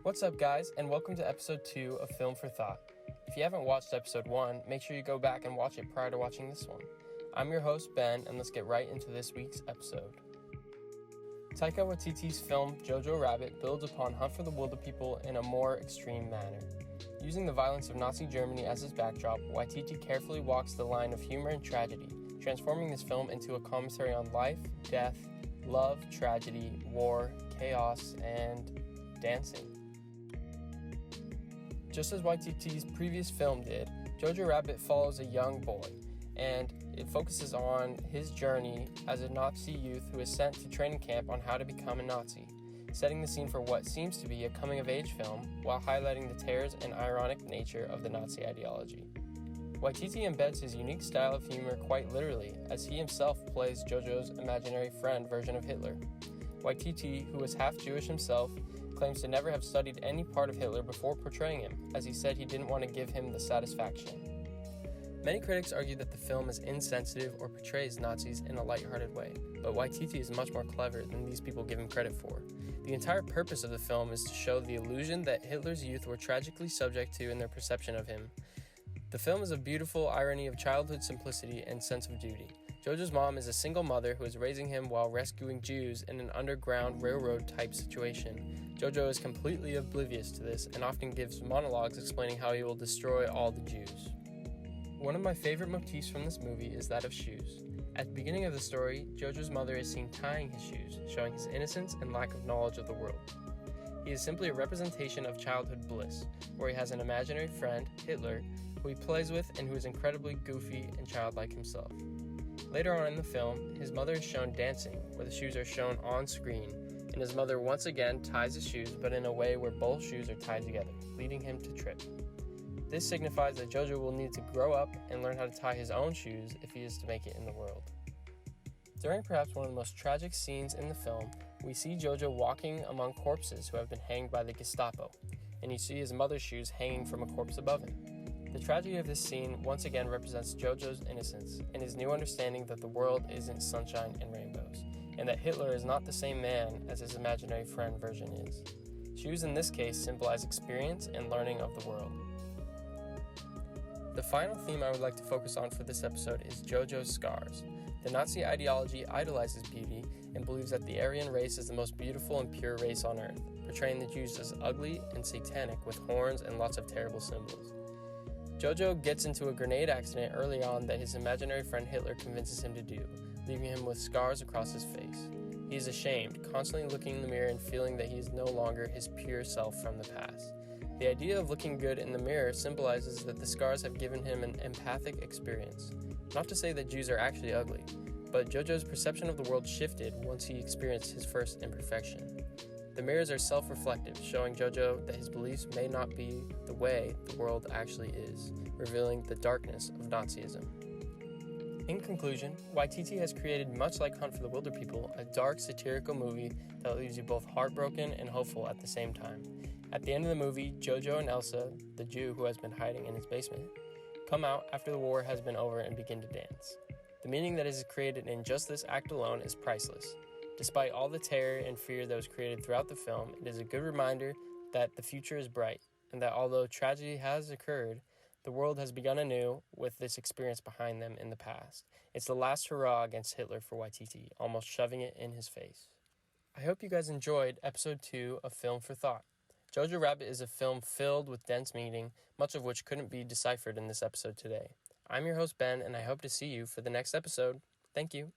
What's up, guys, and welcome to episode 2 of Film for Thought. If you haven't watched episode 1, make sure you go back and watch it prior to watching this one. I'm your host, Ben, and let's get right into this week's episode. Taika Waititi's film Jojo Rabbit builds upon Hunt for the Wilderpeople in a more extreme manner. Using the violence of Nazi Germany as his backdrop, Waititi carefully walks the line of humor and tragedy, transforming this film into a commentary on life, death, love, tragedy, war, chaos, and dancing. Just as Waititi's previous film did, Jojo Rabbit follows a young boy, and it focuses on his journey as a Nazi youth who is sent to training camp on how to become a Nazi, setting the scene for what seems to be a coming-of-age film while highlighting the terrors and ironic nature of the Nazi ideology. Waititi embeds his unique style of humor quite literally, as he himself plays Jojo's imaginary friend version of Hitler. Waititi, who is half Jewish himself, claims to never have studied any part of Hitler before portraying him, as he said he didn't want to give him the satisfaction. Many critics argue that the film is insensitive or portrays Nazis in a lighthearted way, but Waititi is much more clever than these people give him credit for. The entire purpose of the film is to show the illusion that Hitler's youth were tragically subject to in their perception of him. The film is a beautiful irony of childhood simplicity and sense of duty. Jojo's mom is a single mother who is raising him while rescuing Jews in an underground railroad-type situation. Jojo is completely oblivious to this and often gives monologues explaining how he will destroy all the Jews. One of my favorite motifs from this movie is that of shoes. At the beginning of the story, Jojo's mother is seen tying his shoes, showing his innocence and lack of knowledge of the world. He is simply a representation of childhood bliss, where he has an imaginary friend, Hitler, who he plays with and who is incredibly goofy and childlike himself. Later on in the film, his mother is shown dancing, where the shoes are shown on screen, and his mother once again ties his shoes, but in a way where both shoes are tied together, leading him to trip. This signifies that Jojo will need to grow up and learn how to tie his own shoes if he is to make it in the world. During perhaps one of the most tragic scenes in the film, we see Jojo walking among corpses who have been hanged by the Gestapo, and you see his mother's shoes hanging from a corpse above him. The tragedy of this scene once again represents Jojo's innocence and his new understanding that the world isn't sunshine and rainbows, and that Hitler is not the same man as his imaginary friend version is. Shoes in this case symbolize experience and learning of the world. The final theme I would like to focus on for this episode is Jojo's scars. The Nazi ideology idolizes beauty and believes that the Aryan race is the most beautiful and pure race on earth, portraying the Jews as ugly and satanic with horns and lots of terrible symbols. Jojo gets into a grenade accident early on that his imaginary friend Hitler convinces him to do, leaving him with scars across his face. He is ashamed, constantly looking in the mirror and feeling that he is no longer his pure self from the past. The idea of looking good in the mirror symbolizes that the scars have given him an empathic experience. Not to say that Jews are actually ugly, but Jojo's perception of the world shifted once he experienced his first imperfection. The mirrors are self-reflective, showing Jojo that his beliefs may not be the way the world actually is, revealing the darkness of Nazism. In conclusion, Waititi has created, much like Hunt for the Wilderpeople, a dark, satirical movie that leaves you both heartbroken and hopeful at the same time. At the end of the movie, Jojo and Elsa, the Jew who has been hiding in his basement, come out after the war has been over and begin to dance. The meaning that is created in just this act alone is priceless. Despite all the terror and fear that was created throughout the film, it is a good reminder that the future is bright, and that although tragedy has occurred, the world has begun anew with this experience behind them in the past. It's the last hurrah against Hitler for Waititi, almost shoving it in his face. I hope you guys enjoyed episode 2 of Film for Thought. Jojo Rabbit is a film filled with dense meaning, much of which couldn't be deciphered in this episode today. I'm your host Ben, and I hope to see you for the next episode. Thank you.